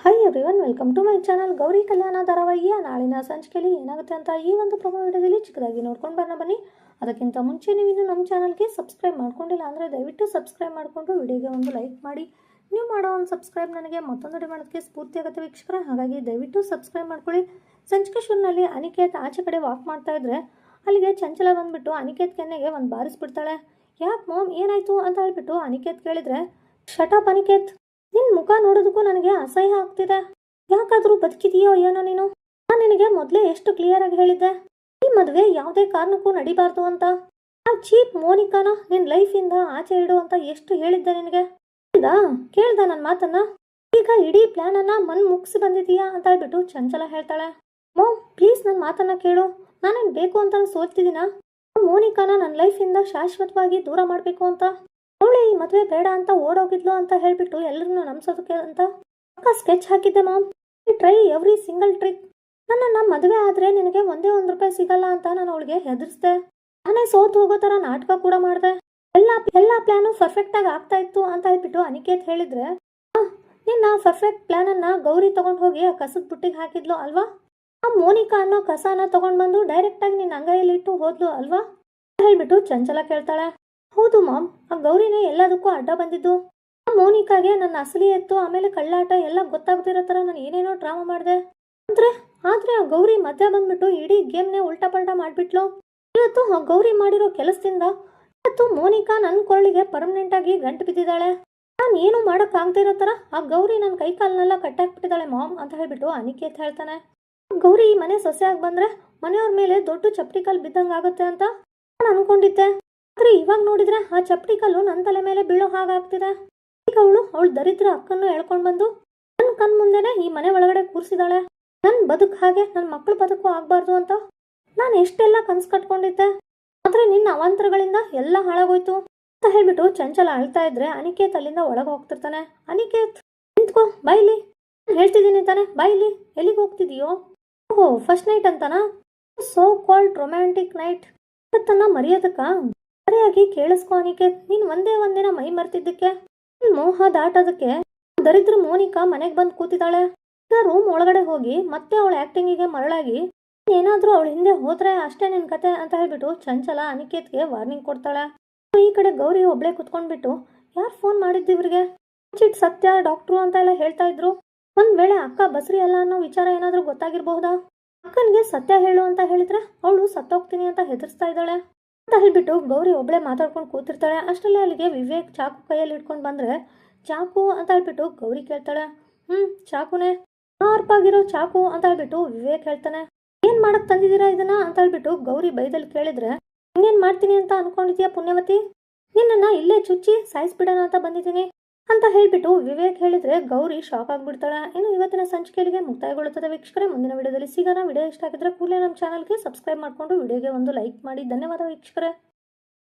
Hi everyone, welcome to my channel. Gauri Kalyana ಧಾರಾವಾಹಿಯ ನಾಳಿನ ಸಂಚಿಕೆಯಲ್ಲಿ ಏನಾಗುತ್ತೆ ಅಂತ ಈ ಒಂದು ಪ್ರೊಮೋ ವಿಡಿಯೋದಲ್ಲಿ ಚಿಕ್ಕದಾಗಿ ನೋಡ್ಕೊಂಡು ಬನ್ನಿ. ಅದಕ್ಕಿಂತ ಮುಂಚೆ ನೀವು ಇನ್ನೂ ನಮ್ಮ ಚಾನಲ್ಗೆ ಸಬ್ಸ್ಕ್ರೈಬ್ ಮಾಡ್ಕೊಂಡಿಲ್ಲ ಅಂದರೆ ದಯವಿಟ್ಟು ಸಬ್ಸ್ಕ್ರೈಬ್ ಮಾಡಿಕೊಂಡು ವಿಡಿಯೋಗೆ ಒಂದು ಲೈಕ್ ಮಾಡಿ. ನೀವು ಮಾಡೋ ಒಂದು ಸಬ್ಸ್ಕ್ರೈಬ್ ನನಗೆ ಮತ್ತೊಂದು ವಿಡಿಯೋ ಮಾಡೋದಕ್ಕೆ ಸ್ಫೂರ್ತಿ ಆಗುತ್ತೆ ವೀಕ್ಷಕರೇ, ಹಾಗಾಗಿ ದಯವಿಟ್ಟು ಸಬ್ಸ್ಕ್ರೈಬ್ ಮಾಡ್ಕೊಳ್ಳಿ. ಸಂಚಿಕೆ ಶುರುನಲ್ಲಿ ಅನಿಕೇತ್ ಆಚೆ ಕಡೆ ವಾಕ್ ಮಾಡ್ತಾ ಇದ್ರೆ ಅಲ್ಲಿಗೆ ಚಂಚಲ ಬಂದ್ಬಿಟ್ಟು ಅನಿಕೇತ್ ಕೆನ್ನೆಗೆ ಒಂದು ಬಾರಿಸ್ಬಿಡ್ತಾಳೆ. ಯಾಕೆ ಮಾಮ್, ಏನಾಯ್ತು ಅಂತ ಹೇಳ್ಬಿಟ್ಟು ಅನಿಕೇತ್ ಕೇಳಿದ್ರೆ, ಶಟಪ್ ಅನಿಕೇತ್, ನಿನ್ನ ಮುಖ ನೋಡೋದಕ್ಕೂ ನನಗೆ ಅಸಹ್ಯ ಆಗ್ತಿದೆ. ಯಾಕಾದರೂ ಬದುಕಿದೆಯೋ ಏನೋ ನೀನು. ನಾನು ನಿನಗೆ ಮೊದಲೇ ಎಷ್ಟು ಕ್ಲಿಯರ್ ಆಗಿ ಹೇಳಿದ್ದೆ, ಈ ಮದುವೆ ಯಾವುದೇ ಕಾರಣಕ್ಕೂ ನಡಿಬಾರ್ದು ಅಂತ. ಆ ಚೀಪ್ ಮೋನಿಕಾನ ನಿನ್ನ ಲೈಫಿಂದ ಆಚೆ ಇಡು ಅಂತ ಎಷ್ಟು ಹೇಳಿದ್ದೆ ನಿನಗೆ. ಕೇಳ್ದ ನನ್ನ ಮಾತನ್ನ. ಈಗ ಇಡೀ ಪ್ಲಾನ್ ಅನ್ನ ಮುಗಿಸಿ ಬಂದಿದೀಯಾ ಅಂತ ಹೇಳ್ಬಿಟ್ಟು ಚಂಚಲ ಹೇಳ್ತಾಳೆ. ಮಾಮ್ ಪ್ಲೀಸ್ ನನ್ನ ಮಾತನ್ನ ಕೇಳು, ನಾನೇನು ಬೇಕು ಅಂತ ಸೋಲ್ತಿದ್ದೀನ? ಮೋನಿಕಾನ ನನ್ನ ಲೈಫಿಂದ ಶಾಶ್ವತವಾಗಿ ದೂರ ಮಾಡಬೇಕು ಅಂತ. ಅವಳೆ ಈ ಮದುವೆ ಬೇಡ ಅಂತ ಓಡೋಗಿದ್ಲು ಅಂತ ಹೇಳ್ಬಿಟ್ಟು ಎಲ್ಲರನ್ನು ನಂಬಿಸೋದಕ್ಕೆ ಅಂತ ಅಕ್ಕ ಸ್ಕೆಚ್ ಹಾಕಿದ್ದೆ. Mom try every single trick. ನನ್ನನ್ನು ಮದುವೆ ಆದರೆ ನಿನಗೆ ಒಂದೇ ₹1 ಸಿಗಲ್ಲ ಅಂತ ನಾನು ಅವಳಿಗೆ ಹೆದರ್ಸ್ದೆ. ನಾನೇ ಸೋತು ಹೋಗೋ ಥರ ನಾಟಕ ಕೂಡ ಮಾಡಿದೆ. ಎಲ್ಲ ಪ್ಲಾನು ಪರ್ಫೆಕ್ಟಾಗಿ ಆಗ್ತಾ ಇತ್ತು ಅಂತ ಹೇಳ್ಬಿಟ್ಟು ಅನಿಕೇತ್ ಹೇಳಿದ್ರೆ, ನಿನ್ನ ಪರ್ಫೆಕ್ಟ್ ಪ್ಲಾನನ್ನು ಗೌರಿ ತಗೊಂಡು ಹೋಗಿ ಆ ಕಸದ ಬುಟ್ಟಿಗೆ ಹಾಕಿದ್ಲು ಅಲ್ವಾ? ಆ ಮೋನಿಕಾ ಅನ್ನೋ ಕಸನ ತಗೊಂಡು ಬಂದು ಡೈರೆಕ್ಟಾಗಿ ನಿನ್ನ ಅಂಗೈಯಲ್ಲಿಟ್ಟು ಹೋದ್ಲು ಅಲ್ವಾ ಹೇಳ್ಬಿಟ್ಟು ಚಂಚಲ ಕೇಳ್ತಾಳೆ. ಹೌದು ಮಾಮ್, ಆ ಗೌರಿನೇ ಎಲ್ಲದಕ್ಕೂ ಅಡ್ಡ ಬಂದಿದ್ದು. ಆ ಮೋನಿಕಾಗೆ ನನ್ನ ಅಸಲಿ ಎತ್ತು ಆಮೇಲೆ ಕಳ್ಳಾಟ ಎಲ್ಲ ಗೊತ್ತಾಗ್ತಿರೋ ಥರ ನಾನು ಏನೇನೋ ಡ್ರಾಮಾ ಮಾಡಿದೆ. ಆದರೆ ಆ ಗೌರಿ ಮಧ್ಯ ಬಂದ್ಬಿಟ್ಟು ಇಡೀ ಗೇಮ್ನೇ ಉಲ್ಟಾ ಪಲ್ಟಾ ಮಾಡಿಬಿಟ್ಲು. ಇವತ್ತು ಆ ಗೌರಿ ಮಾಡಿರೋ ಕೆಲಸದಿಂದ ಇವತ್ತು ಮೋನಿಕಾ ನನ್ನ ಕೊರಳಿಗೆ ಪರ್ಮನೆಂಟಾಗಿ ಗಂಟು ಬಿದ್ದಿದ್ದಾಳೆ. ನಾನು ಏನು ಮಾಡೋಕ್ಕಾಗ್ತಿರೋ ಥರ ಆ ಗೌರಿ ನನ್ನ ಕೈ ಕಾಲನ್ನೆಲ್ಲ ಕಟ್ಟಾಕ್ಬಿಟ್ಟಿದ್ದಾಳೆ ಮಾಮ್ ಅಂತ ಹೇಳ್ಬಿಟ್ಟು ಅನಿಕೇತ್ ಹೇಳ್ತಾನೆ. ಗೌರಿ ಈ ಮನೆ ಸೊಸೆಯಾಗಿ ಬಂದರೆ ಮನೆಯವ್ರ ಮೇಲೆ ದೊಡ್ಡ ಚಪ್ಪಟಿ ಕಲ್ಲು ಬಿದ್ದಂಗೆ ಆಗುತ್ತೆ ಅಂತ ನಾನು ಅನ್ಕೊಂಡಿದ್ದೆ. ಆದರೆ ಇವಾಗ ನೋಡಿದ್ರೆ ಆ ಚಪ್ಪಟಿ ಕಲ್ಲು ನನ್ನ ತಲೆ ಮೇಲೆ ಬೀಳೋ ಹಾಗಾಗ್ತಿದೆ. ಈಗ ಅವಳು ದರಿದ್ರ ಅಕ್ಕನ್ನು ಎಳ್ಕೊಂಡು ಬಂದು ನನ್ನ ಕಣ್ ಮುಂದೆನೆ ಈ ಮನೆ ಒಳಗಡೆ ಕೂರಿಸಿದಾಳೆ. ನನ್ನ ಬದುಕು ಹಾಗೆ ನನ್ನ ಮಕ್ಕಳ ಬದುಕು ಆಗಬಾರ್ದು ಅಂತ ನಾನು ಎಷ್ಟೆಲ್ಲ ಕನಸು ಕಟ್ಕೊಂಡಿದ್ದೆ. ಆದರೆ ನಿನ್ನ ಅವಾಂತರಗಳಿಂದ ಎಲ್ಲ ಹಾಳಾಗೋಯ್ತು ಅಂತ ಹೇಳ್ಬಿಟ್ಟು ಚಂಚಲ ಅಳ್ತಾ ಇದ್ರೆ ಅನಿಕೇತ್ ಅಲ್ಲಿಂದ ಒಳಗೆ ಹೋಗ್ತಿರ್ತಾನೆ. ಅನಿಕೇತ್ ನಿಂತ್ಕೋ, ಬಾಯ್ಲಿ, ನಾನು ಹೇಳ್ತಿದ್ದೀನಿ ತಾನೆ, ಬಾಯ್ಲಿ, ಎಲ್ಲಿಗೆ ಹೋಗ್ತಿದೀಯೋ? ಓಹೋ, ಫಸ್ಟ್ ನೈಟ್ ಅಂತನಾ? ಸೋ ಕಾಲ್ಡ್ ರೊಮ್ಯಾಂಟಿಕ್ ನೈಟ್ ತನ್ನ ಮರೆಯೋದಕ್ಕ? ಸರಿಯಾಗಿ ಕೇಳಿಸ್ಕೊ ಅನಿಕೇತ್, ನೀನು ಒಂದಿನ ಮೈ ಮರ್ತಿದ್ದಕ್ಕೆ, ಮೋಹ ದಾಟೋದಕ್ಕೆ ದರಿದ್ರ ಮೋನಿಕಾ ಮನೆಗೆ ಬಂದು ಕೂತಿದ್ದಾಳೆ. ಈಗ ರೂಮ್ ಒಳಗಡೆ ಹೋಗಿ ಮತ್ತೆ ಅವಳ ಆ್ಯಕ್ಟಿಂಗಿಗೆ ಮರಳಾಗಿ ಏನಾದರೂ ಅವಳ ಹಿಂದೆ ಹೋದ್ರೆ ಅಷ್ಟೇ ನಿನ್ನ ಕತೆ ಅಂತ ಹೇಳ್ಬಿಟ್ಟು ಚಂಚಲ ಅನಿಕೇತ್ಗೆ ವಾರ್ನಿಂಗ್ ಕೊಡ್ತಾಳೆ. ಈ ಕಡೆ ಗೌರಿ ಒಬ್ಳೆ ಕುತ್ಕೊಂಡ್ಬಿಟ್ಟು, ಯಾರು ಫೋನ್ ಮಾಡಿದ್ದು ಇವ್ರಿಗೆ? ಚಿಟ್ ಸತ್ಯ ಡಾಕ್ಟ್ರು ಅಂತ ಎಲ್ಲ ಹೇಳ್ತಾ ಇದ್ರು. ಒಂದು ವೇಳೆ ಅಕ್ಕ ಬಸ್ರಿ ಅಲ್ಲ ಅನ್ನೋ ವಿಚಾರ ಏನಾದರೂ ಗೊತ್ತಾಗಿರ್ಬಹುದಾ? ಅಕ್ಕನಿಗೆ ಸತ್ಯ ಹೇಳು ಅಂತ ಹೇಳಿದ್ರೆ ಅವಳು ಸತ್ತೋಗ್ತೀನಿ ಅಂತ ಹೆದರ್ಸ್ತಾ ಇದ್ದಾಳೆ ಅಂತ ಹೇಳ್ಬಿಟ್ಟು ಗೌರಿ ಒಬ್ಳೆ ಮಾತಾಡ್ಕೊಂಡು ಕೂತಿರ್ತಾಳೆ. ಅಷ್ಟರಲ್ಲಿ ಅಲ್ಲಿಗೆ ವಿವೇಕ್ ಚಾಕು ಕೈಯಲ್ಲಿ ಇಟ್ಕೊಂಡು ಬಂದರೆ, ಚಾಕು ಅಂತ ಹೇಳ್ಬಿಟ್ಟು ಗೌರಿ ಕೇಳ್ತಾಳೆ. ಚಾಕುನೇ, ಶಾರ್ಪಾಗಿರೋ ಚಾಕು ಅಂತ ಹೇಳ್ಬಿಟ್ಟು ವಿವೇಕ್ ಹೇಳ್ತಾನೆ. ಏನು ಮಾಡಕ್ಕೆ ತಂದಿದ್ದೀರಾ ಇದನ್ನ ಅಂತ ಹೇಳ್ಬಿಟ್ಟು ಗೌರಿ ಬೈದಲ್ಲಿ ಕೇಳಿದ್ರೆ, ಇನ್ನೇನು ಮಾಡ್ತೀನಿ ಅಂತ ಅನ್ಕೊಂಡಿದ್ಯಾ ಪುಣ್ಯವತಿ? ನಿನ್ನನ್ನು ಇಲ್ಲೇ ಚುಚ್ಚಿ ಸಾಯಿಸ್ಬಿಡೋಣ ಅಂತ ಬಂದಿದ್ದೀನಿ ಅಂತ ಹೇಳ್ಬಿಟ್ಟು ವಿವೇಕ್ ಹೇಳಿದ್ರೆ ಗೌರಿ ಶಾಕ್ ಆಗಿಬಿಡ್ತಾಳೆ. ಇನ್ನು ಇವತ್ತಿನ ಸಂಚಿಕೆಗೆ ಮುಕ್ತಾಯಗೊಳ್ಳುತ್ತದೆ ವೀಕ್ಷಕರೇ. ಮುಂದಿನ ವಿಡಿಯೋದಲ್ಲಿ ಸಿಗೋಣ. ವಿಡಿಯೋ ಇಷ್ಟ ಆಗಿದ್ರೆ ಕೂಡಲೇ ನಮ್ಮ ಚಾನಲ್ಗೆ ಸಬ್ಸ್ಕ್ರೈಬ್ ಮಾಡಿಕೊಂಡು ವಿಡಿಯೋಗೆ ಒಂದು ಲೈಕ್ ಮಾಡಿ. ಧನ್ಯವಾದ ವೀಕ್ಷಕರೇ.